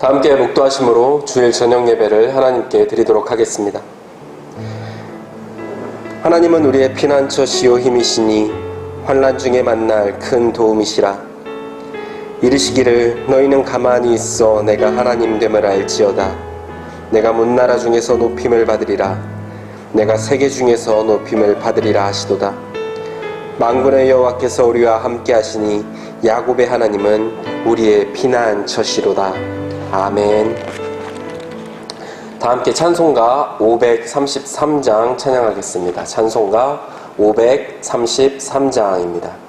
다 함께 목도하심으로 주일 저녁 예배를 하나님께 드리도록 하겠습니다. 하나님은 우리의 피난처시요 힘이시니 환난 중에 만날 큰 도움이시라. 이르시기를 너희는 가만히 있어 내가 하나님 됨을 알지어다. 내가 문나라 중에서 높임을 받으리라. 내가 세계 중에서 높임을 받으리라 하시도다. 만군의 여호와께서 우리와 함께 하시니 야곱의 하나님은 우리의 피난처시로다. 아멘. 다 함께 찬송가 533장 찬양하겠습니다. 찬송가 533장입니다.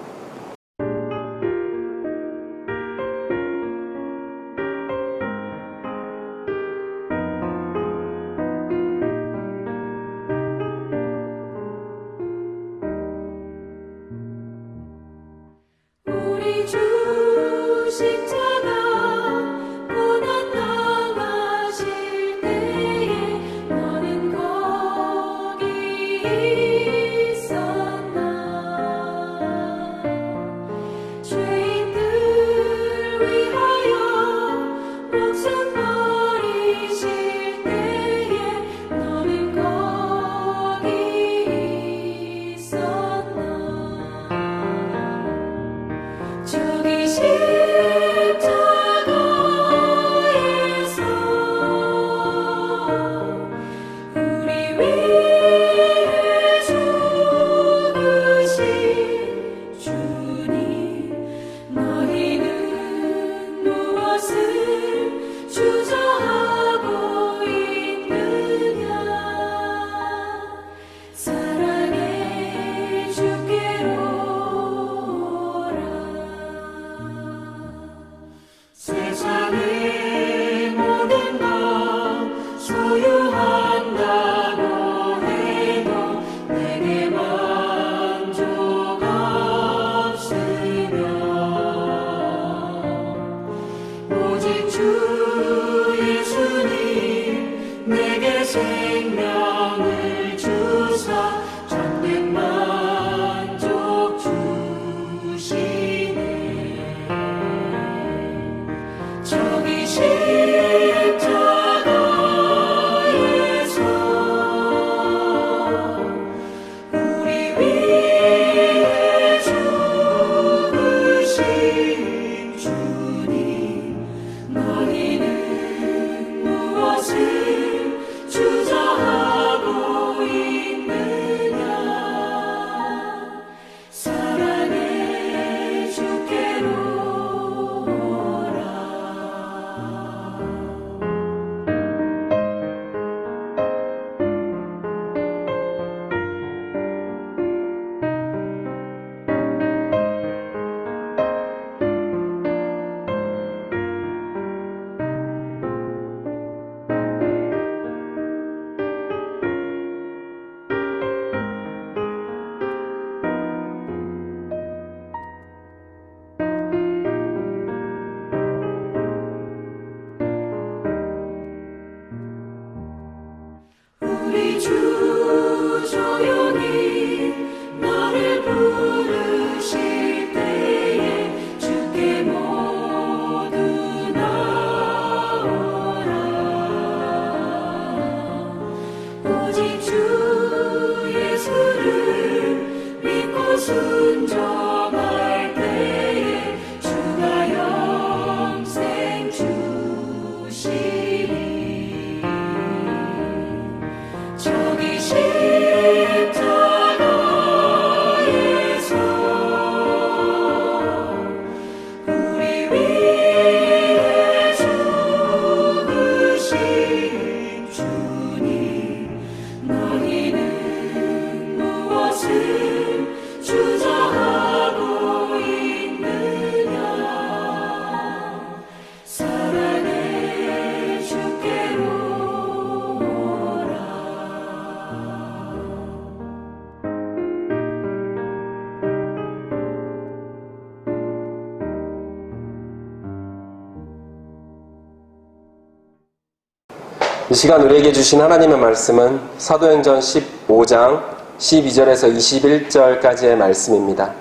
이 시간 우리에게 주신 하나님의 말씀은 사도행전 15장 12절에서 21절까지의 말씀입니다.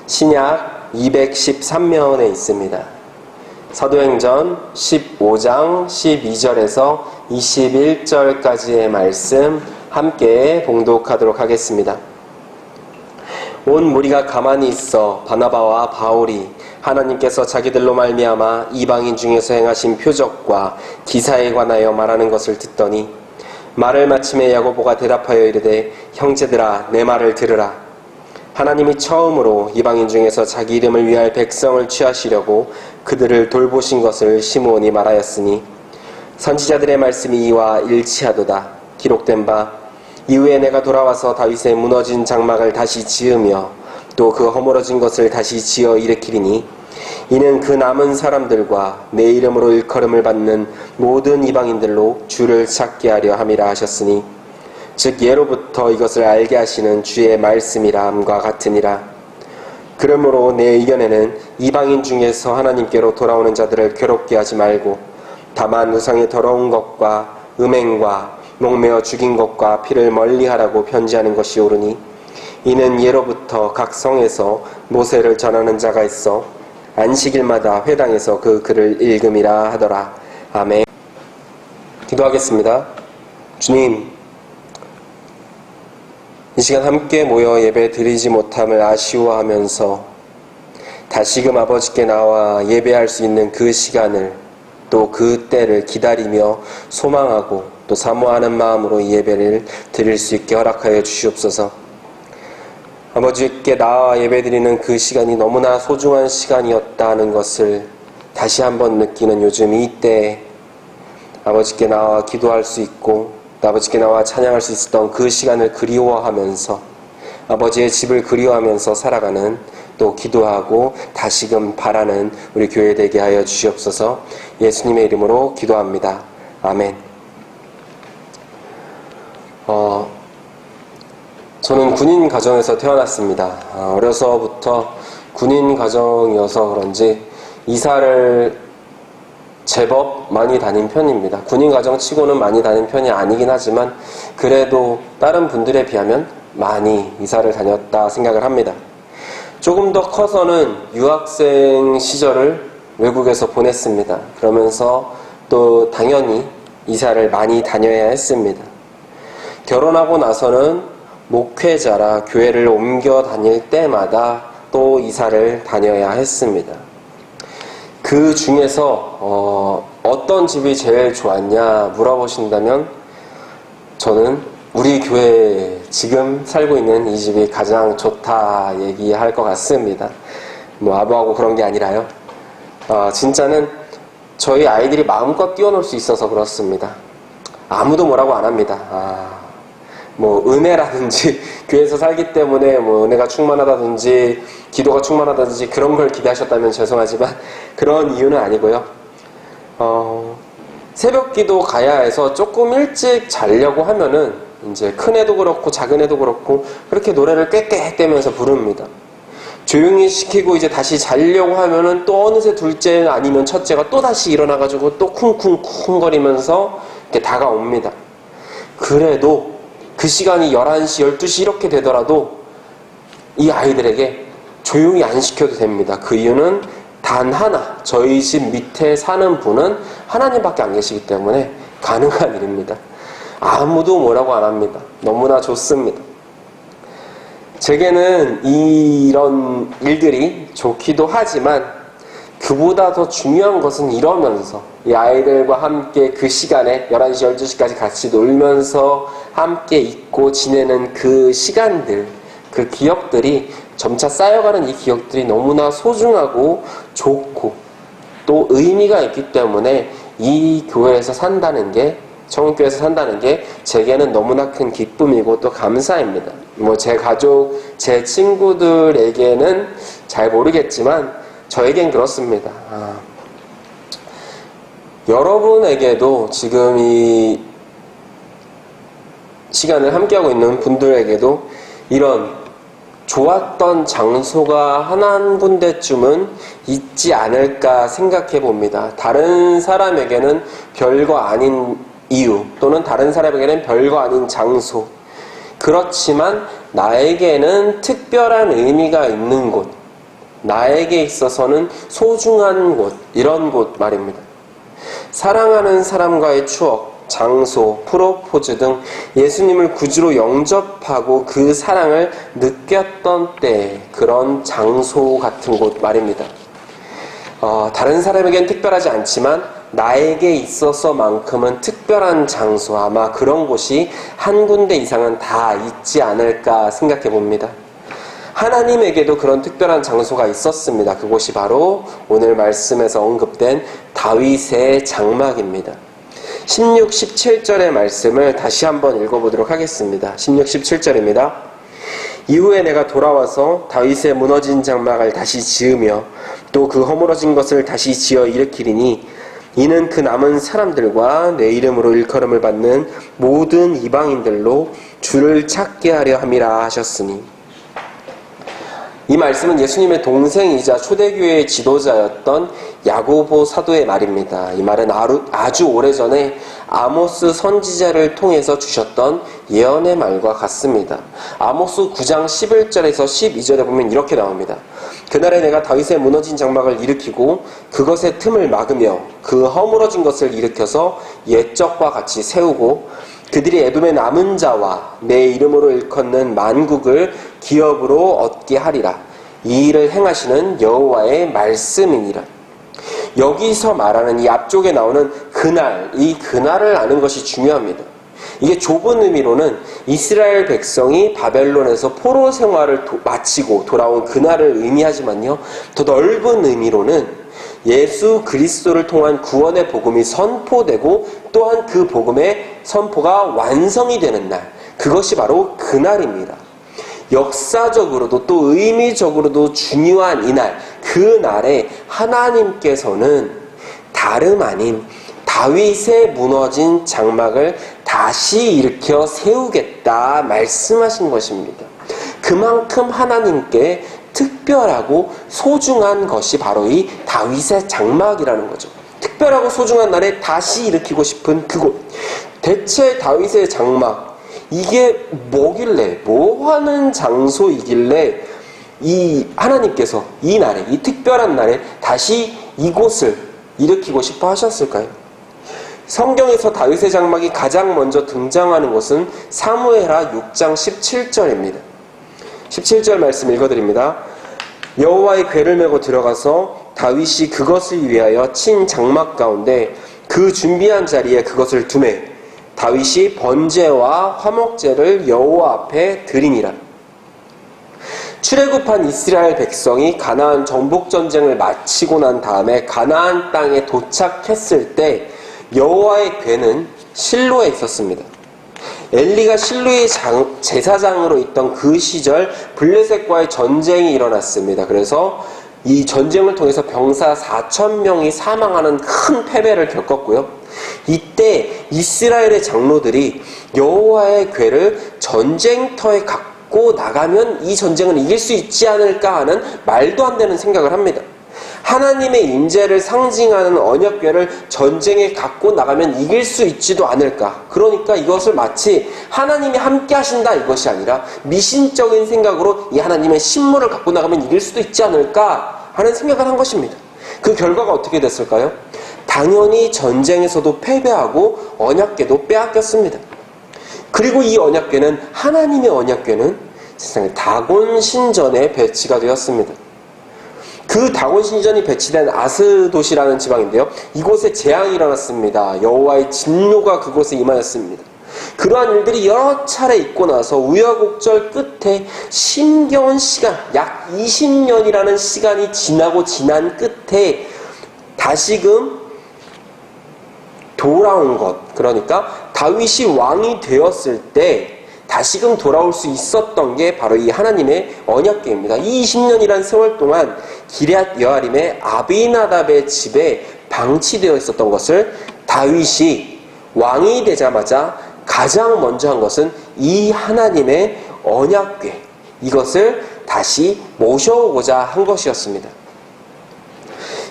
신약 213면에 있습니다. 사도행전 15장 12절에서 21절까지의 말씀 함께 봉독하도록 하겠습니다. 온 무리가 가만히 있어 바나바와 바울이 하나님께서 자기들로 말미암아 이방인 중에서 행하신 표적과 기사에 관하여 말하는 것을 듣더니 말을 마침에 야고보가 대답하여 이르되 형제들아 내 말을 들으라. 하나님이 처음으로 이방인 중에서 자기 이름을 위하여 백성을 취하시려고 그들을 돌보신 것을 시므온이 말하였으니 선지자들의 말씀이 이와 일치하도다. 기록된 바 이후에 내가 돌아와서 다윗의 무너진 장막을 다시 지으며 또 그 허물어진 것을 다시 지어 일으키리니 이는 그 남은 사람들과 내 이름으로 일컬음을 받는 모든 이방인들로 주를 찾게 하려 함이라 하셨으니 즉 예로부터 이것을 알게 하시는 주의 말씀이라 함과 같으니라. 그러므로 내 의견에는 이방인 중에서 하나님께로 돌아오는 자들을 괴롭게 하지 말고 다만 우상의 더러운 것과 음행과 목매어 죽인 것과 피를 멀리하라고 편지하는 것이 옳으니 이는 예로부터 각 성에서 모세를 전하는 자가 있어 안식일마다 회당에서 그 글을 읽음이라 하더라. 아멘. 기도하겠습니다. 주님, 이 시간 함께 모여 예배 드리지 못함을 아쉬워하면서 다시금 아버지께 나와 예배할 수 있는 그 시간을 또 그 때를 기다리며 소망하고 또 사모하는 마음으로 이 예배를 드릴 수 있게 허락하여 주시옵소서. 아버지께 나와 예배드리는 그 시간이 너무나 소중한 시간이었다는 것을 다시 한번 느끼는 요즘 이 때에 아버지께 나와 기도할 수 있고 아버지께 나와 찬양할 수 있었던 그 시간을 그리워하면서 아버지의 집을 그리워하면서 살아가는 또 기도하고 다시금 바라는 우리 교회 되게 하여 주시옵소서. 예수님의 이름으로 기도합니다. 아멘. 저는 군인 가정에서 태어났습니다. 어려서부터 군인 가정이어서 그런지 이사를 제법 많이 다닌 편입니다. 군인 가정 치고는 많이 다닌 편이 아니긴 하지만 그래도 다른 분들에 비하면 많이 이사를 다녔다 생각을 합니다. 조금 더 커서는 유학생 시절을 외국에서 보냈습니다. 그러면서 또 당연히 이사를 많이 다녀야 했습니다. 결혼하고 나서는 목회자라 교회를 옮겨 다닐 때마다 또 이사를 다녀야 했습니다. 그 중에서 어떤 집이 제일 좋았냐 물어보신다면 저는 우리 교회 지금 살고 있는 이 집이 가장 좋다 얘기할 것 같습니다. 뭐 아부하고 그런 게 아니라요. 진짜는 저희 아이들이 마음껏 뛰어놀 수 있어서 그렇습니다. 아무도 뭐라고 안 합니다. 뭐 은혜라든지 교회에서 살기 때문에 뭐 은혜가 충만하다든지 기도가 충만하다든지 그런 걸 기대하셨다면 죄송하지만 그런 이유는 아니고요. 새벽 기도 가야 해서 조금 일찍 자려고 하면은 이제 큰 애도 그렇고 작은 애도 그렇고 그렇게 노래를 꾀꾀대면서 부릅니다. 조용히 시키고 이제 다시 자려고 하면은 또 어느새 둘째 아니면 첫째가 또 다시 일어나가지고 또 쿵쿵쿵거리면서 이렇게 다가옵니다. 그래도 그 시간이 11시, 12시 이렇게 되더라도 이 아이들에게 조용히 안 시켜도 됩니다. 그 이유는 단 하나, 저희 집 밑에 사는 분은 하나님밖에 안 계시기 때문에 가능한 일입니다. 아무도 뭐라고 안 합니다. 너무나 좋습니다. 제게는 이런 일들이 좋기도 하지만 그보다 더 중요한 것은 이러면서 이 아이들과 함께 그 시간에 11시, 12시까지 같이 놀면서 함께 있고 지내는 그 시간들, 그 기억들이 점차 쌓여가는 이 기억들이 너무나 소중하고 좋고 또 의미가 있기 때문에 이 교회에서 산다는 게 청운교회에서 산다는 게 제게는 너무나 큰 기쁨이고 또 감사입니다. 뭐 제 가족, 제 친구들에게는 잘 모르겠지만 저에겐 그렇습니다. 여러분에게도 지금 이 시간을 함께하고 있는 분들에게도 이런 좋았던 장소가 한 군데쯤은 있지 않을까 생각해 봅니다. 다른 사람에게는 별거 아닌 이유 또는 다른 사람에게는 별거 아닌 장소, 그렇지만 나에게는 특별한 의미가 있는 곳, 나에게 있어서는 소중한 곳, 이런 곳 말입니다. 사랑하는 사람과의 추억, 장소, 프로포즈 등 예수님을 구주로 영접하고 그 사랑을 느꼈던 때, 그런 장소 같은 곳 말입니다. 다른 사람에겐 특별하지 않지만 나에게 있어서만큼은 특별한 장소, 아마 그런 곳이 한 군데 이상은 다 있지 않을까 생각해 봅니다. 하나님에게도 그런 특별한 장소가 있었습니다. 그곳이 바로 오늘 말씀에서 언급된 다윗의 장막입니다. 16, 17절의 말씀을 다시 한번 읽어보도록 하겠습니다. 16, 17절입니다. 이후에 내가 돌아와서 다윗의 무너진 장막을 다시 지으며 또 그 허물어진 것을 다시 지어 일으키리니 이는 그 남은 사람들과 내 이름으로 일컬음을 받는 모든 이방인들로 주를 찾게 하려 함이라 하셨으니, 이 말씀은 예수님의 동생이자 초대교회의 지도자였던 야고보 사도의 말입니다. 이 말은 아주 오래전에 아모스 선지자를 통해서 주셨던 예언의 말과 같습니다. 아모스 9장 11절에서 12절에 보면 이렇게 나옵니다. 그날에 내가 다윗의 무너진 장막을 일으키고 그것의 틈을 막으며 그 허물어진 것을 일으켜서 옛적과 같이 세우고 그들이 에돔의 남은 자와 내 이름으로 일컫는 만국을 기업으로 얻게 하리라. 이 일을 행하시는 여호와의 말씀이니라. 여기서 말하는 이 앞쪽에 나오는 그날, 이 그날을 아는 것이 중요합니다. 이게 좁은 의미로는 이스라엘 백성이 바벨론에서 포로 생활을 마치고 돌아온 그날을 의미하지만요, 더 넓은 의미로는 예수 그리스도를 통한 구원의 복음이 선포되고 또한 그 복음의 선포가 완성이 되는 날, 그것이 바로 그날입니다. 역사적으로도 또 의미적으로도 중요한 이날, 그 날에 하나님께서는 다름 아닌 다윗의 무너진 장막을 다시 일으켜 세우겠다 말씀하신 것입니다. 그만큼 하나님께 특별하고 소중한 것이 바로 이 다윗의 장막이라는 거죠. 특별하고 소중한 날에 다시 일으키고 싶은 그곳. 대체 다윗의 장막, 이게 뭐길래, 뭐 하는 장소이길래 이 하나님께서 이 날에, 이 특별한 날에 다시 이곳을 일으키고 싶어 하셨을까요? 성경에서 다윗의 장막이 가장 먼저 등장하는 곳은 사무엘하 6장 17절입니다. 17절 말씀 읽어드립니다. 여호와의 궤를 메고 들어가서 다윗이 그것을 위하여 친 장막 가운데 그 준비한 자리에 그것을 두매 다윗이 번제와 화목제를 여호와 앞에 드리니라. 출애굽한 이스라엘 백성이 가나안 정복 전쟁을 마치고 난 다음에 가나안 땅에 도착했을 때 여호와의 궤는 실로에 있었습니다. 엘리가 실로의 제사장으로 있던 그 시절 블레셋과의 전쟁이 일어났습니다. 그래서 이 전쟁을 통해서 병사 4,000명이 사망하는 큰 패배를 겪었고요. 이때 이스라엘의 장로들이 여호와의 궤를 전쟁터에 갖고 나가면 이 전쟁을 이길 수 있지 않을까 하는 말도 안 되는 생각을 합니다. 하나님의 임재를 상징하는 언약궤를 전쟁에 갖고 나가면 이길 수 있지도 않을까. 그러니까 이것을 마치 하나님이 함께 하신다 이것이 아니라 미신적인 생각으로 이 하나님의 신물을 갖고 나가면 이길 수도 있지 않을까 하는 생각을 한 것입니다. 그 결과가 어떻게 됐을까요? 당연히 전쟁에서도 패배하고 언약궤도 빼앗겼습니다. 그리고 이 언약궤는, 하나님의 언약궤는 세상에 다곤 신전에 배치가 되었습니다. 그 다곤 신전이 배치된 아스돗이라는 지방인데요, 이곳에 재앙이 일어났습니다. 여호와의 진노가 그곳에 임하였습니다. 그러한 일들이 여러 차례 있고 나서 우여곡절 끝에 심겨운 시간, 약 20년이라는 시간이 지나고 지난 끝에 다시금 돌아온 것, 그러니까 다윗이 왕이 되었을 때 다시금 돌아올 수 있었던 게 바로 이 하나님의 언약궤입니다. 이 20년이라는 세월 동안 기럇 여아림의 아비나답의 집에 방치되어 있었던 것을 다윗이 왕이 되자마자 가장 먼저 한 것은 이 하나님의 언약궤, 이것을 다시 모셔오고자 한 것이었습니다.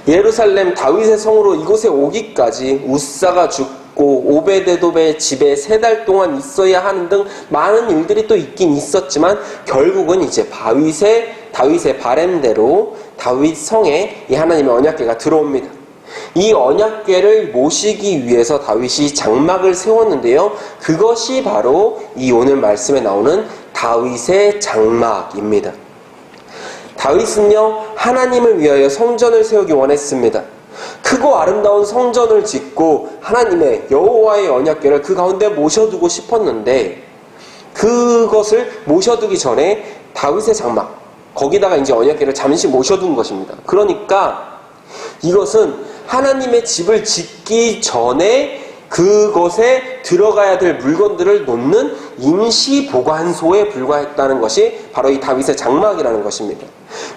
예루살렘 다윗의 성으로 이곳에 오기까지 우사가 죽고 오베데돔의 집에 3달 동안 있어야 하는 등 많은 일들이 또 있긴 있었지만 결국은 이제 다윗의 다윗의 바램대로 다윗 성에 이 하나님의 언약궤가 들어옵니다. 이 언약궤를 모시기 위해서 다윗이 장막을 세웠는데요. 그것이 바로 이 오늘 말씀에 나오는 다윗의 장막입니다. 다윗은요, 하나님을 위하여 성전을 세우기 원했습니다. 크고 아름다운 성전을 짓고 하나님의 여호와의 언약궤를 그 가운데 모셔두고 싶었는데, 그것을 모셔두기 전에 다윗의 장막, 거기다가 이제 언약궤를 잠시 모셔둔 것입니다. 그러니까 이것은 하나님의 집을 짓기 전에 그것에 들어가야 될 물건들을 놓는 임시 보관소에 불과했다는 것이 바로 이 다윗의 장막이라는 것입니다.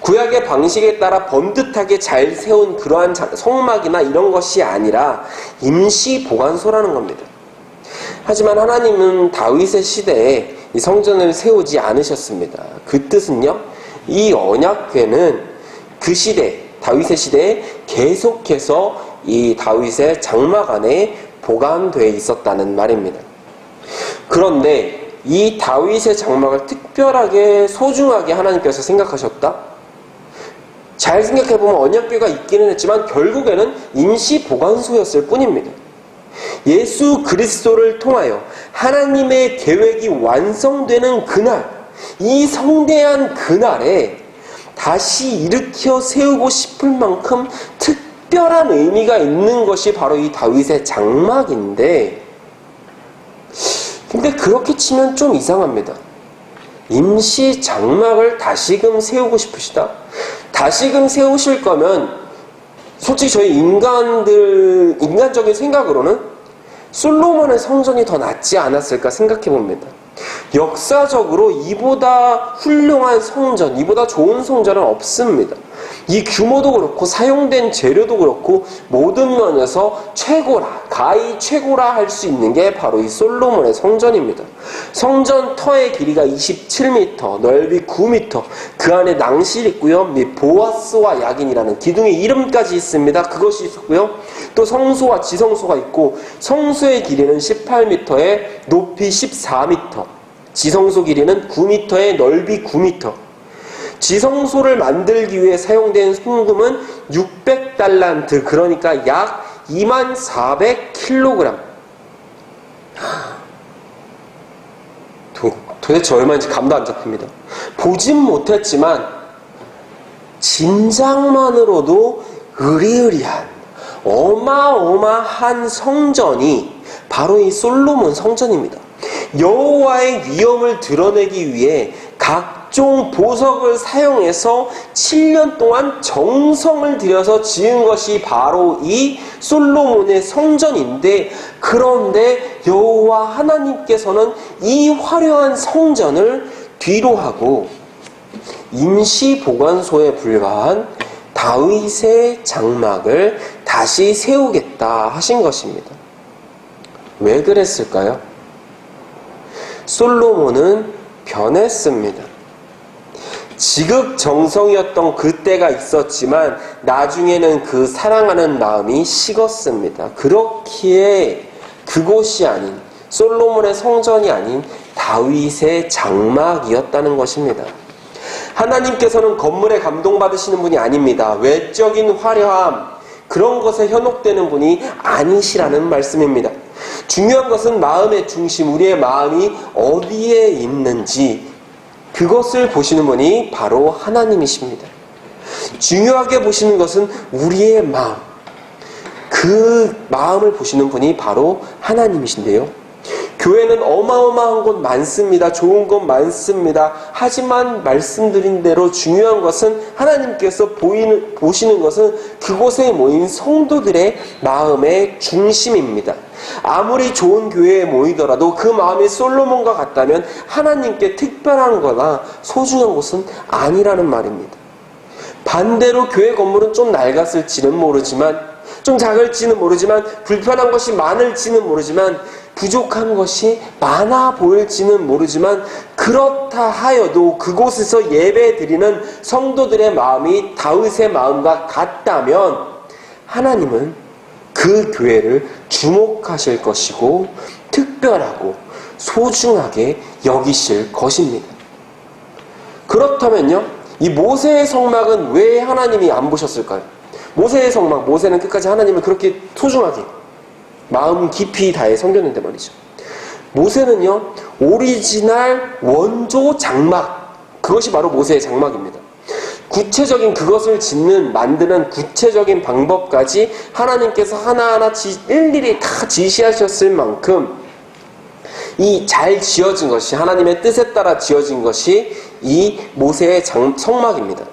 구약의 방식에 따라 번듯하게 잘 세운 그러한 성막이나 이런 것이 아니라 임시 보관소라는 겁니다. 하지만 하나님은 다윗의 시대에 이 성전을 세우지 않으셨습니다. 그 뜻은요, 이 언약궤는 그 시대, 다윗의 시대에 계속해서 이 다윗의 장막 안에 보관되어 있었다는 말입니다. 그런데 이 다윗의 장막을 특별하게 소중하게 하나님께서 생각하셨다? 잘 생각해보면 언약궤가 있기는 했지만 결국에는 임시 보관소였을 뿐입니다. 예수 그리스도를 통하여 하나님의 계획이 완성되는 그날, 이 성대한 그날에 다시 일으켜 세우고 싶을 만큼 특별한 의미가 있는 것이 바로 이 다윗의 장막인데, 근데 그렇게 치면 좀 이상합니다. 임시 장막을 다시금 세우고 싶으시다? 다시금 세우실 거면 솔직히 저희 인간적인 생각으로는 솔로몬의 성전이 더 낫지 않았을까 생각해 봅니다. 역사적으로 이보다 훌륭한 성전, 이보다 좋은 성전은 없습니다. 이 규모도 그렇고 사용된 재료도 그렇고 모든 면에서 최고라, 가히 최고라 할 수 있는 게 바로 이 솔로몬의 성전입니다. 성전 터의 길이가 27m, 넓이 9m, 그 안에 낭실이 있고요. 및 보아스와 야긴이라는 기둥의 이름까지 있습니다. 그것이 있었고요. 또 성소와 지성소가 있고, 성소의 길이는 18m에 높이 14m, 지성소 길이는 9m에 넓이 9m. 지성소를 만들기 위해 사용된 송금은 600달란트, 그러니까 약 2400kg. 도대체 얼마인지 감도 안 잡힙니다. 보진 못했지만 짐작만으로도 으리으리한 어마어마한 성전이 바로 이 솔로몬 성전입니다. 여호와의 위엄을 드러내기 위해 각종 보석을 사용해서 7년 동안 정성을 들여서 지은 것이 바로 이 솔로몬의 성전인데, 그런데 여호와 하나님께서는 이 화려한 성전을 뒤로하고 임시 보관소에 불과한 다윗의 장막을 다시 세우겠다 하신 것입니다. 왜 그랬을까요? 솔로몬은 변했습니다. 지극정성이었던 그때가 있었지만 나중에는 그 사랑하는 마음이 식었습니다. 그렇기에 그곳이 아닌, 솔로몬의 성전이 아닌 다윗의 장막이었다는 것입니다. 하나님께서는 건물에 감동받으시는 분이 아닙니다. 외적인 화려함, 그런 것에 현혹되는 분이 아니시라는 말씀입니다. 중요한 것은 마음의 중심, 우리의 마음이 어디에 있는지, 그것을 보시는 분이 바로 하나님이십니다. 중요하게 보시는 것은 우리의 마음, 그 마음을 보시는 분이 바로 하나님이신데요. 교회는 어마어마한 곳 많습니다. 좋은 곳 많습니다. 하지만 말씀드린 대로 중요한 것은 하나님께서 보시는 것은 그곳에 모인 성도들의 마음의 중심입니다. 아무리 좋은 교회에 모이더라도 그 마음이 솔로몬과 같다면 하나님께 특별한 거나 소중한 곳은 아니라는 말입니다. 반대로 교회 건물은 좀 낡았을지는 모르지만, 좀 작을지는 모르지만, 불편한 것이 많을지는 모르지만, 부족한 것이 많아 보일지는 모르지만, 그렇다 하여도 그곳에서 예배 드리는 성도들의 마음이 다윗의 마음과 같다면 하나님은 그 교회를 주목하실 것이고 특별하고 소중하게 여기실 것입니다. 그렇다면요, 이 모세의 성막은 왜 하나님이 안 보셨을까요? 모세의 성막, 모세는 끝까지 하나님을 그렇게 소중하게 마음 깊이 다해 섬겼는데 말이죠. 모세는요, 오리지널 원조 장막, 그것이 바로 모세의 장막입니다. 구체적인 그것을 만드는 구체적인 방법까지 하나님께서 하나하나 일일이 다 지시하셨을 만큼 이 잘 지어진 것이, 하나님의 뜻에 따라 지어진 것이 이 모세의 성막입니다.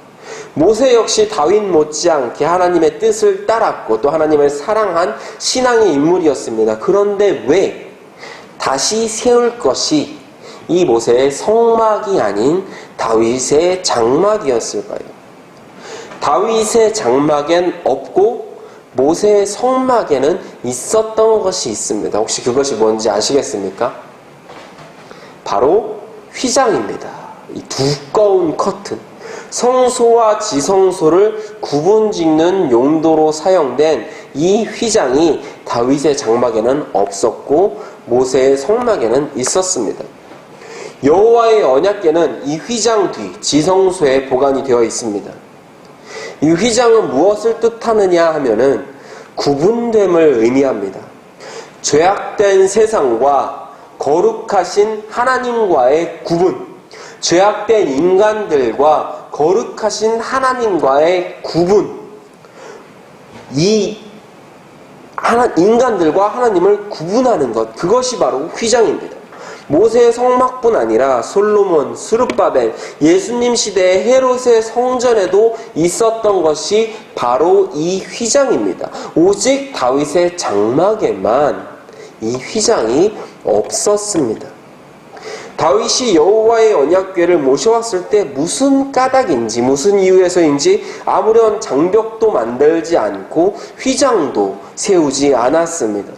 모세 역시 다윗 못지않게 하나님의 뜻을 따랐고 또 하나님을 사랑한 신앙의 인물이었습니다. 그런데 왜 다시 세울 것이 이 모세의 성막이 아닌 다윗의 장막이었을까요? 다윗의 장막엔 없고 모세의 성막에는 있었던 것이 있습니다. 혹시 그것이 뭔지 아시겠습니까? 바로 휘장입니다. 이 두꺼운 커튼, 성소와 지성소를 구분짓는 용도로 사용된 이 휘장이 다윗의 장막에는 없었고 모세의 성막에는 있었습니다. 여호와의 언약궤는 이 휘장 뒤 지성소에 보관이 되어 있습니다. 이 휘장은 무엇을 뜻하느냐 하면은 구분됨을 의미합니다. 죄악된 세상과 거룩하신 하나님과의 구분, 죄악된 인간들과 거룩하신 하나님과의 구분, 인간들과 하나님을 구분하는 것, 그것이 바로 휘장입니다. 모세의 성막뿐 아니라 솔로몬, 스룹바벨, 예수님 시대의 헤롯의 성전에도 있었던 것이 바로 이 휘장입니다. 오직 다윗의 장막에만 이 휘장이 없었습니다. 다윗이 여호와의 언약궤를 모셔왔을 때 무슨 까닭인지 무슨 이유에서인지 아무런 장벽도 만들지 않고 휘장도 세우지 않았습니다.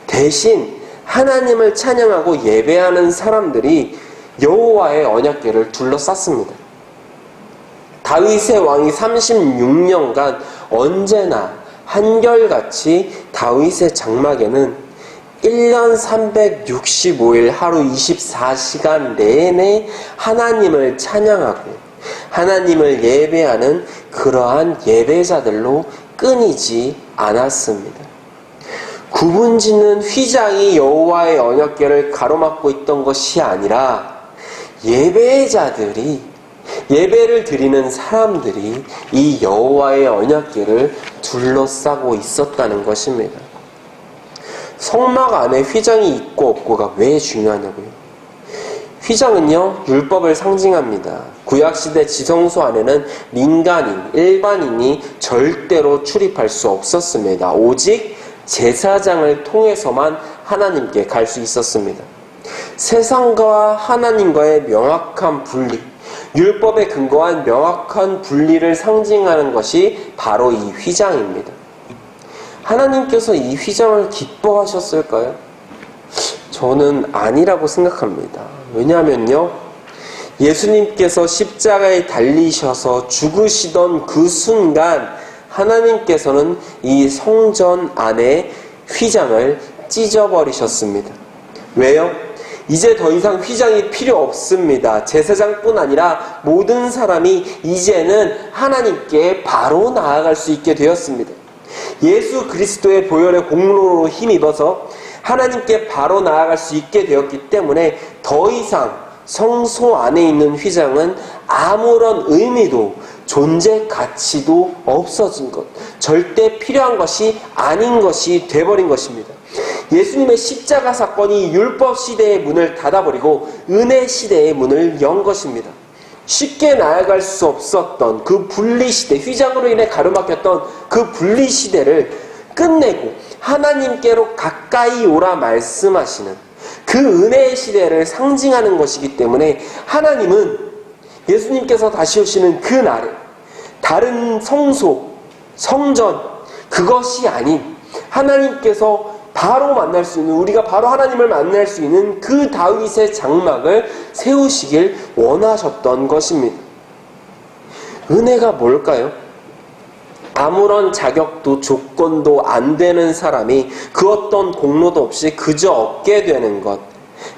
대신 하나님을 찬양하고 예배하는 사람들이 여호와의 언약궤를 둘러쌌습니다. 다윗의 왕이 36년간 언제나 한결같이 다윗의 장막에는 1년 365일 하루 24시간 내내 하나님을 찬양하고 하나님을 예배하는 그러한 예배자들로 끊이지 않았습니다. 구분짓는 휘장이 여호와의 언약궤를 가로막고 있던 것이 아니라 예배자들이, 예배를 드리는 사람들이 이 여호와의 언약궤를 둘러싸고 있었다는 것입니다. 성막 안에 휘장이 있고 없고가 왜 중요하냐고요? 휘장은요, 율법을 상징합니다. 구약시대 지성소 안에는 민간인, 일반인이 절대로 출입할 수 없었습니다. 오직 제사장을 통해서만 하나님께 갈 수 있었습니다. 세상과 하나님과의 명확한 분리, 율법에 근거한 명확한 분리를 상징하는 것이 바로 이 휘장입니다. 하나님께서 이 휘장을 기뻐하셨을까요? 저는 아니라고 생각합니다. 왜냐하면요, 예수님께서 십자가에 달리셔서 죽으시던 그 순간 하나님께서는 이 성전 안에 휘장을 찢어버리셨습니다. 왜요? 이제 더 이상 휘장이 필요 없습니다. 제사장뿐 아니라 모든 사람이 이제는 하나님께 바로 나아갈 수 있게 되었습니다. 예수 그리스도의 보혈의 공로로 힘입어서 하나님께 바로 나아갈 수 있게 되었기 때문에 더 이상 성소 안에 있는 휘장은 아무런 의미도 존재 가치도 없어진 것, 절대 필요한 것이 아닌 것이 돼버린 것입니다. 예수님의 십자가 사건이 율법 시대의 문을 닫아버리고 은혜 시대의 문을 연 것입니다. 쉽게 나아갈 수 없었던 그 분리시대, 휘장으로 인해 가로막혔던 그 분리시대를 끝내고 하나님께로 가까이 오라 말씀하시는 그 은혜의 시대를 상징하는 것이기 때문에 하나님은 예수님께서 다시 오시는 그 날에 다른 성소, 성전, 그것이 아닌 하나님께서 바로 만날 수 있는, 우리가 바로 하나님을 만날 수 있는 그 다윗의 장막을 세우시길 원하셨던 것입니다. 은혜가 뭘까요? 아무런 자격도 조건도 안 되는 사람이 그 어떤 공로도 없이 그저 얻게 되는 것,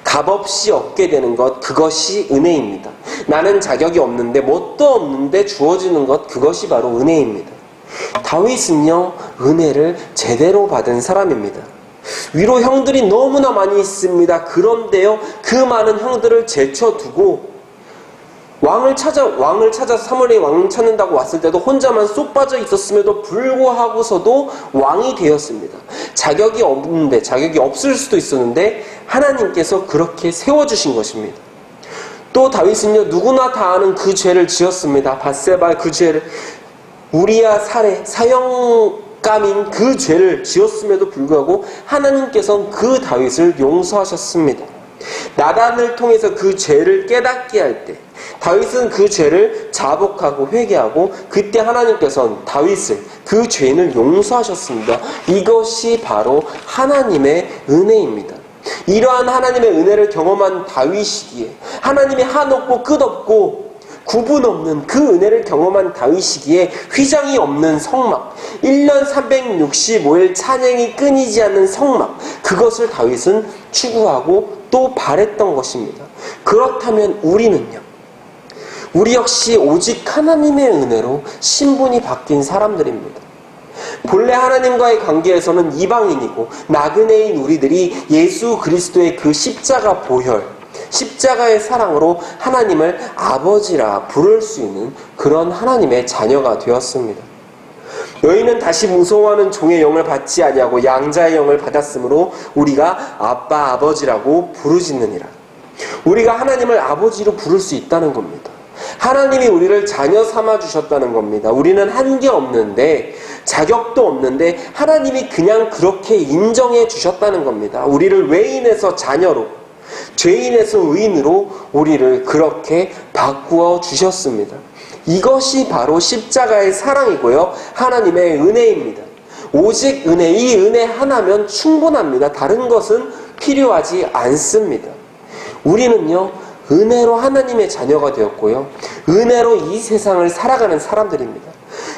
값없이 얻게 되는 것, 그것이 은혜입니다. 나는 자격이 없는데 뭣도 없는데 주어지는 것, 그것이 바로 은혜입니다. 다윗은요, 은혜를 제대로 받은 사람입니다. 위로 형들이 너무나 많이 있습니다. 그런데요, 그 많은 형들을 제쳐두고 왕을 찾아서 사무엘이 왕을 찾는다고 왔을 때도 혼자만 쏙 빠져 있었음에도 불구하고서도 왕이 되었습니다. 자격이 없는데, 자격이 없을 수도 있었는데 하나님께서 그렇게 세워주신 것입니다. 또 다윗은요, 누구나 다 아는 그 죄를 지었습니다. 밧세바의 그 죄를, 우리야 살해, 사형감인 그 죄를 지었음에도 불구하고 하나님께서는 그 다윗을 용서하셨습니다. 나단을 통해서 그 죄를 깨닫게 할 때 다윗은 그 죄를 자복하고 회개하고 그때 하나님께서는 다윗을, 그 죄인을 용서하셨습니다. 이것이 바로 하나님의 은혜입니다. 이러한 하나님의 은혜를 경험한 다윗이기에, 하나님의 한없고 끝없고 구분 없는 그 은혜를 경험한 다윗이기에 휘장이 없는 성막, 1년 365일 찬양이 끊이지 않는 성막, 그것을 다윗은 추구하고 또 바랬던 것입니다. 그렇다면 우리는요, 우리 역시 오직 하나님의 은혜로 신분이 바뀐 사람들입니다. 본래 하나님과의 관계에서는 이방인이고 나그네인 우리들이 예수 그리스도의 그 십자가 보혈, 십자가의 사랑으로 하나님을 아버지라 부를 수 있는 그런 하나님의 자녀가 되었습니다. 너희는 다시 무서워하는 종의 영을 받지 아니하고 양자의 영을 받았으므로 우리가 아빠 아버지라고 부르짖느니라. 우리가 하나님을 아버지로 부를 수 있다는 겁니다. 하나님이 우리를 자녀 삼아 주셨다는 겁니다. 우리는 한계 없는데, 자격도 없는데 하나님이 그냥 그렇게 인정해 주셨다는 겁니다. 우리를 외인에서 자녀로, 죄인에서 의인으로 우리를 그렇게 바꾸어 주셨습니다. 이것이 바로 십자가의 사랑이고요, 하나님의 은혜입니다. 오직 은혜, 이 은혜 하나면 충분합니다. 다른 것은 필요하지 않습니다. 우리는요, 은혜로 하나님의 자녀가 되었고요, 은혜로 이 세상을 살아가는 사람들입니다.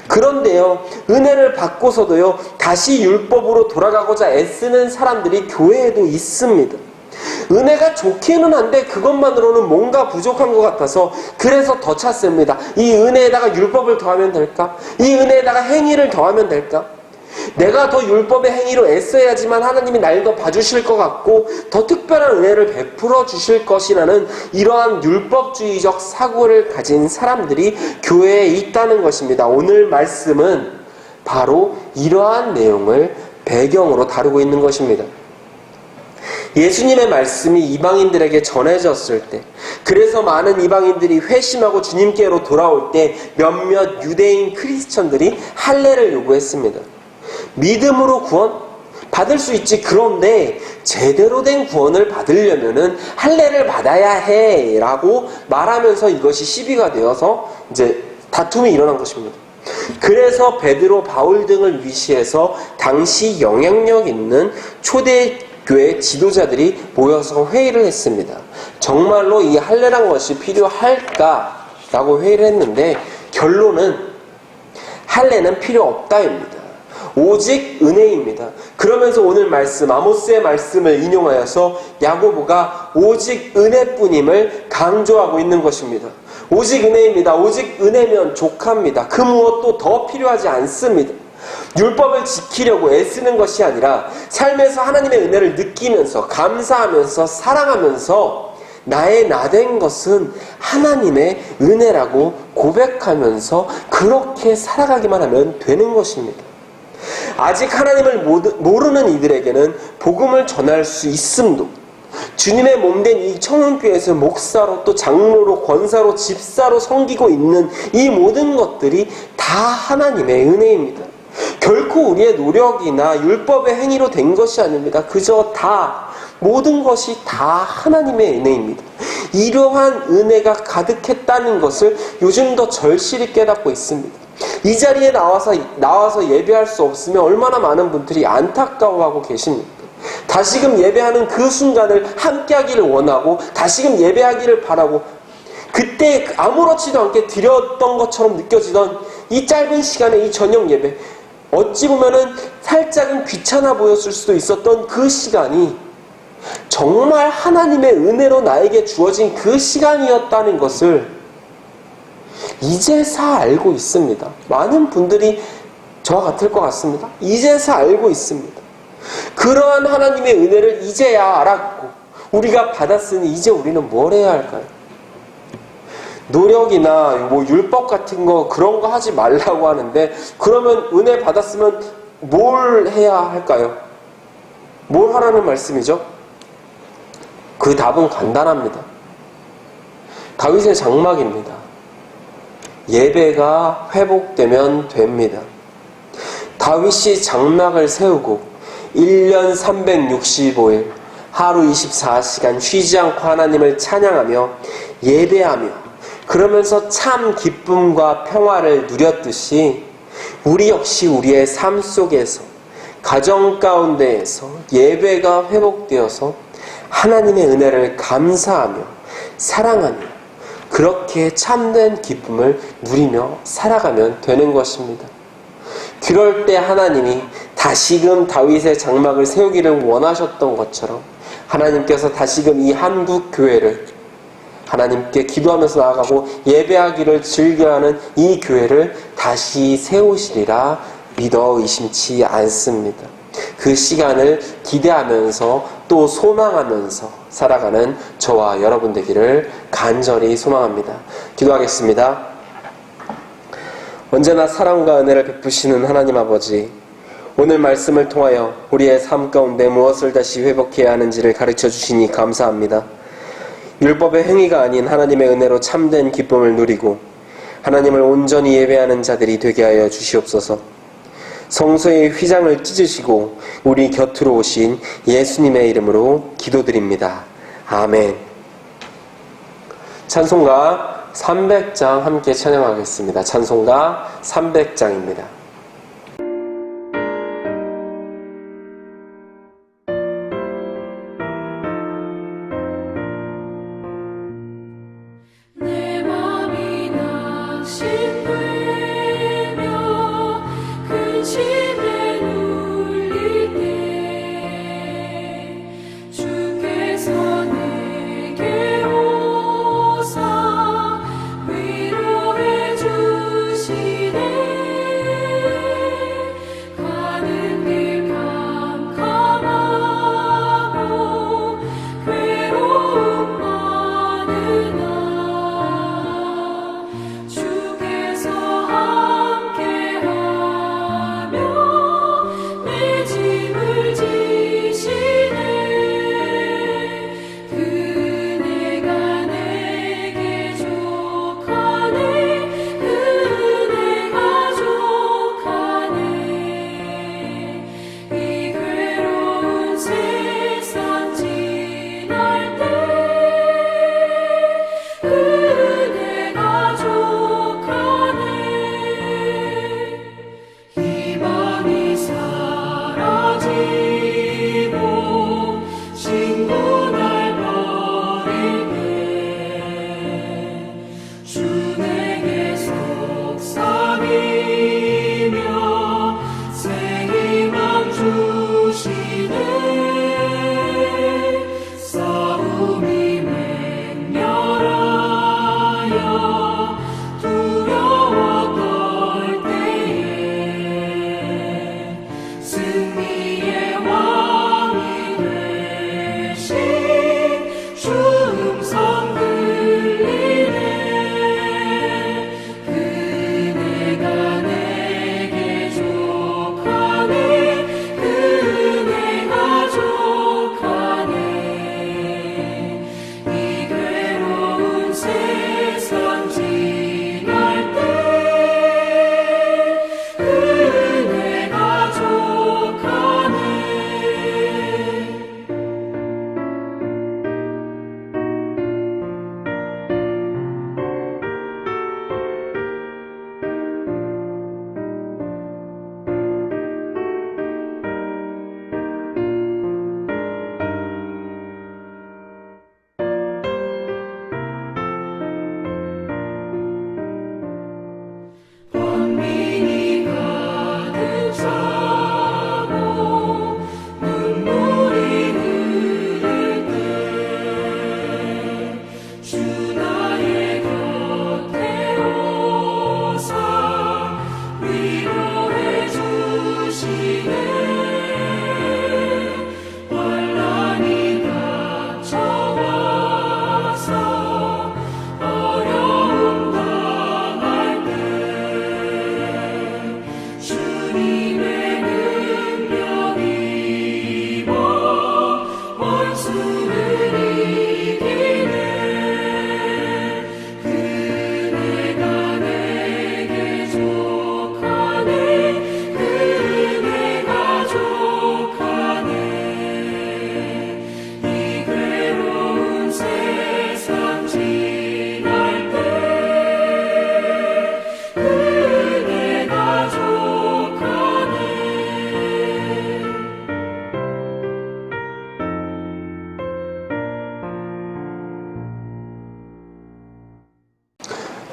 그런데요, 은혜를 받고서도요, 다시 율법으로 돌아가고자 애쓰는 사람들이 교회에도 있습니다. 은혜가 좋기는 한데 그것만으로는 뭔가 부족한 것 같아서 그래서 더 찾습니다. 이 은혜에다가 율법을 더하면 될까? 이 은혜에다가 행위를 더하면 될까? 내가 더 율법의 행위로 애써야지만 하나님이 날 더 봐주실 것 같고 더 특별한 은혜를 베풀어 주실 것이라는 이러한 율법주의적 사고를 가진 사람들이 교회에 있다는 것입니다. 오늘 말씀은 바로 이러한 내용을 배경으로 다루고 있는 것입니다. 예수님의 말씀이 이방인들에게 전해졌을 때, 그래서 많은 이방인들이 회심하고 주님께로 돌아올 때 몇몇 유대인 크리스천들이 할례를 요구했습니다. 믿음으로 구원? 받을 수 있지. 그런데 제대로 된 구원을 받으려면은 할례를 받아야 해 라고 말하면서 이것이 시비가 되어서 이제 다툼이 일어난 것입니다. 그래서 베드로, 바울 등을 위시해서 당시 영향력 있는 초대교회 지도자들이 모여서 회의를 했습니다. 정말로 이 할례란 것이 필요할까라고 회의를 했는데 결론은 할례는 필요 없다입니다. 오직 은혜입니다. 그러면서 오늘 말씀, 아모스의 말씀을 인용하여서 야고보가 오직 은혜뿐임을 강조하고 있는 것입니다. 오직 은혜입니다. 오직 은혜면 족합니다. 그 무엇도 더 필요하지 않습니다. 율법을 지키려고 애쓰는 것이 아니라 삶에서 하나님의 은혜를 느끼면서 감사하면서 사랑하면서 나의 나된 것은 하나님의 은혜라고 고백하면서 그렇게 살아가기만 하면 되는 것입니다. 아직 하나님을 모르는 이들에게는 복음을 전할 수 있음도, 주님의 몸된 이 청운교회에서 목사로 또 장로로 권사로 집사로 섬기고 있는 이 모든 것들이 다 하나님의 은혜입니다. 결코 우리의 노력이나 율법의 행위로 된 것이 아닙니다. 그저 모든 것이 다 하나님의 은혜입니다. 이러한 은혜가 가득했다는 것을 요즘 더 절실히 깨닫고 있습니다. 이 자리에 나와서 예배할 수 없으면 얼마나 많은 분들이 안타까워하고 계십니까? 다시금 예배하는 그 순간을 함께 하기를 원하고 다시금 예배하기를 바라고 그때 아무렇지도 않게 드렸던 것처럼 느껴지던 이 짧은 시간에 이 저녁 예배, 어찌 보면은 살짝은 귀찮아 보였을 수도 있었던 그 시간이 정말 하나님의 은혜로 나에게 주어진 그 시간이었다는 것을 이제서 알고 있습니다. 많은 분들이 저와 같을 것 같습니다. 이제서 알고 있습니다. 그러한 하나님의 은혜를 이제야 알았고 우리가 받았으니 이제 우리는 뭘 해야 할까요? 노력이나 율법 같은 거 그런 거 하지 말라고 하는데 그러면 은혜 받았으면 뭘 해야 할까요? 뭘 하라는 말씀이죠? 그 답은 간단합니다. 다윗의 장막입니다. 예배가 회복되면 됩니다. 다윗이 장막을 세우고 1년 365일 하루 24시간 쉬지 않고 하나님을 찬양하며 예배하며 그러면서 참 기쁨과 평화를 누렸듯이 우리 역시 우리의 삶 속에서 가정 가운데에서 예배가 회복되어서 하나님의 은혜를 감사하며 사랑하며 그렇게 참된 기쁨을 누리며 살아가면 되는 것입니다. 그럴 때 하나님이 다시금 다윗의 장막을 세우기를 원하셨던 것처럼 하나님께서 다시금 이 한국 교회를 하나님께 기도하면서 나아가고 예배하기를 즐겨하는 이 교회를 다시 세우시리라 믿어 의심치 않습니다. 그 시간을 기대하면서 또 소망하면서 살아가는 저와 여러분 되기를 간절히 소망합니다. 기도하겠습니다. 언제나 사랑과 은혜를 베푸시는 하나님 아버지, 오늘 말씀을 통하여 우리의 삶 가운데 무엇을 다시 회복해야 하는지를 가르쳐 주시니 감사합니다. 율법의 행위가 아닌 하나님의 은혜로 참된 기쁨을 누리고 하나님을 온전히 예배하는 자들이 되게 하여 주시옵소서. 성소의 휘장을 찢으시고 우리 곁으로 오신 예수님의 이름으로 기도드립니다. 아멘. 찬송가 300장 함께 찬양하겠습니다. 찬송가 300장입니다. 위로해 주시네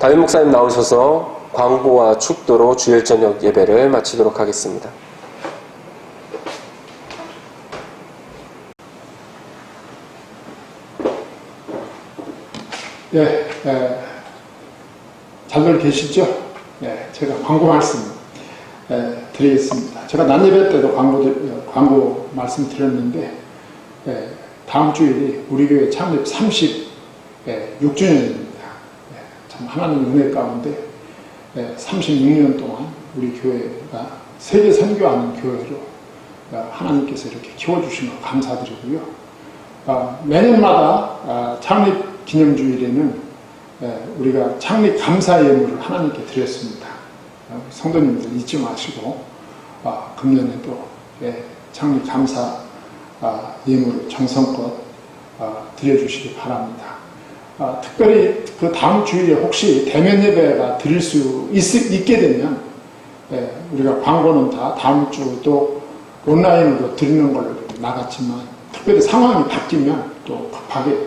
담임 목사님 나오셔서 광고와 축도로 주일 저녁 예배를 마치도록 하겠습니다. 네, 잘들 계시죠? 네, 제가 광고 말씀 드리겠습니다. 제가 난예배 때도 광고 말씀 드렸는데, 다음 주일이 우리 교회 창립 36주년입니다. 참 하나님 은혜 가운데 36년 동안 우리 교회가 세계 선교하는 교회로 하나님께서 이렇게 키워주시면 감사드리고요. 매년마다 창립 기념주일에는 우리가 창립 감사 예물을 하나님께 드렸습니다. 성도님들 잊지 마시고 금년에도 창립 감사 예물을 정성껏 드려주시기 바랍니다. 특별히 그 다음 주일에 혹시 대면 예배가 드릴 수 있게 되면 우리가 광고는 다 다음 주도 온라인으로 드리는 걸로 나갔지만 특별히 상황이 바뀌면 또 급하게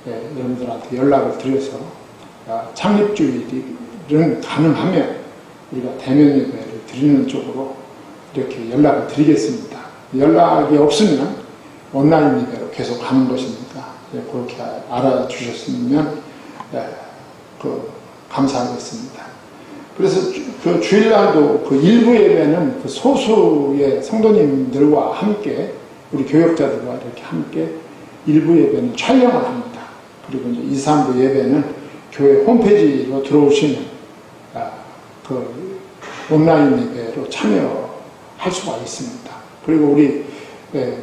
여러분들한테 연락을 드려서 창립주일은 가능하면 우리가 대면 예배를 드리는 쪽으로 이렇게 연락을 드리겠습니다. 연락이 없으면 온라인 예배로 계속 가는 것이니까 그렇게 알아주셨으면 감사하겠습니다. 그래서 그 주일날도 그 일부 예배는 그 소수의 성도님들과 함께 우리 교역자들과 이렇게 함께 일부 예배는 촬영을 합니다. 그리고 이제 2, 3부 예배는 교회 홈페이지로 들어오시면 그 온라인 예배로 참여할 수가 있습니다. 그리고 우리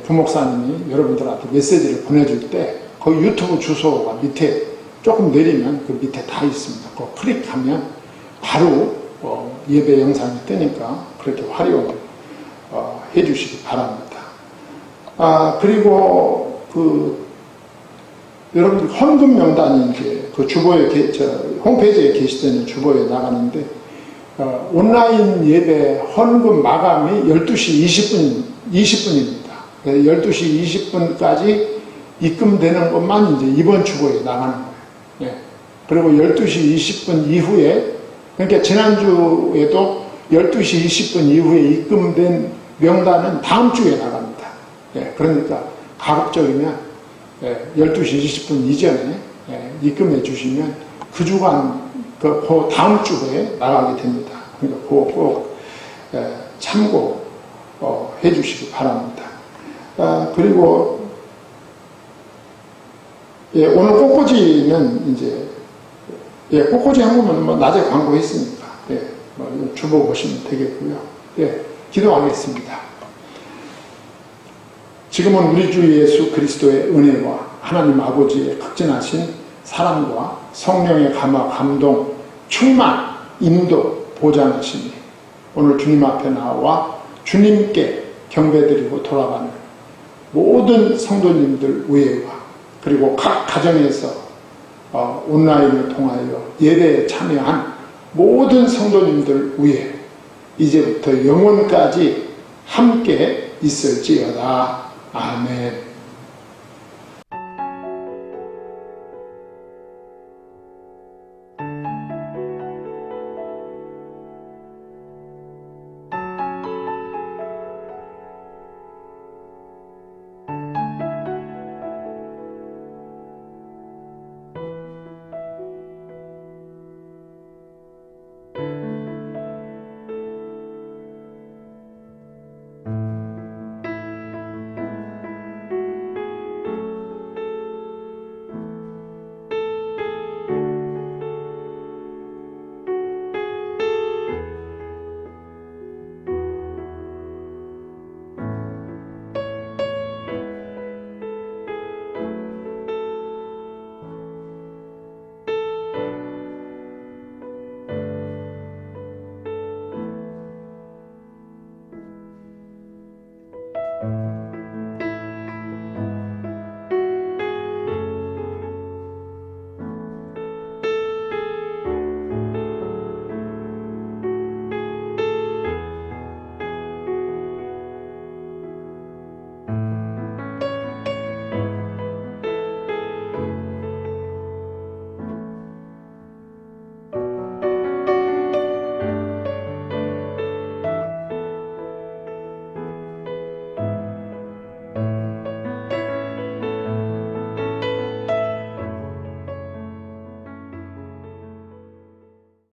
부목사님이 여러분들한테 메시지를 보내줄 때 그 유튜브 주소가 밑에 조금 내리면 그 밑에 다 있습니다. 그거 클릭하면 바로 예배 영상이 뜨니까 그렇게 활용 해주시기 바랍니다. 그리고 여러분들 헌금 명단이 이제 그 주보에 홈페이지에 게시되는 주보에 나가는데 온라인 예배 헌금 마감이 12시 20분입니다. 12시 20분까지 입금되는 것만 이제 이번 주보에 나가는 거예요. 그리고 12시 20분 이후에, 그러니까 지난주에도 12시 20분 이후에 입금된 명단은 다음 주에 나갑니다. 그러니까 가급적이면 12시 20분 이전에 입금해 주시면 그 주간, 그 다음 주에 나가게 됩니다. 그러니까 그거 꼭 참고해 주시기 바랍니다. 그리고 오늘 꽃꽂이는 이제 꽃꽂이 한 거면 뭐 낮에 광고했으니까 뭐 주보 보시면 되겠고요. 기도하겠습니다. 지금은 우리 주 예수 그리스도의 은혜와 하나님 아버지의 극진하신 사랑과 성령의 감화, 감동, 충만, 인도, 보장하시니 오늘 주님 앞에 나와 주님께 경배드리고 돌아가는 모든 성도님들 위에와 그리고 각 가정에서 온라인을 통하여 예배에 참여한 모든 성도님들 위에 이제부터 영원까지 함께 있을지어다. 아멘.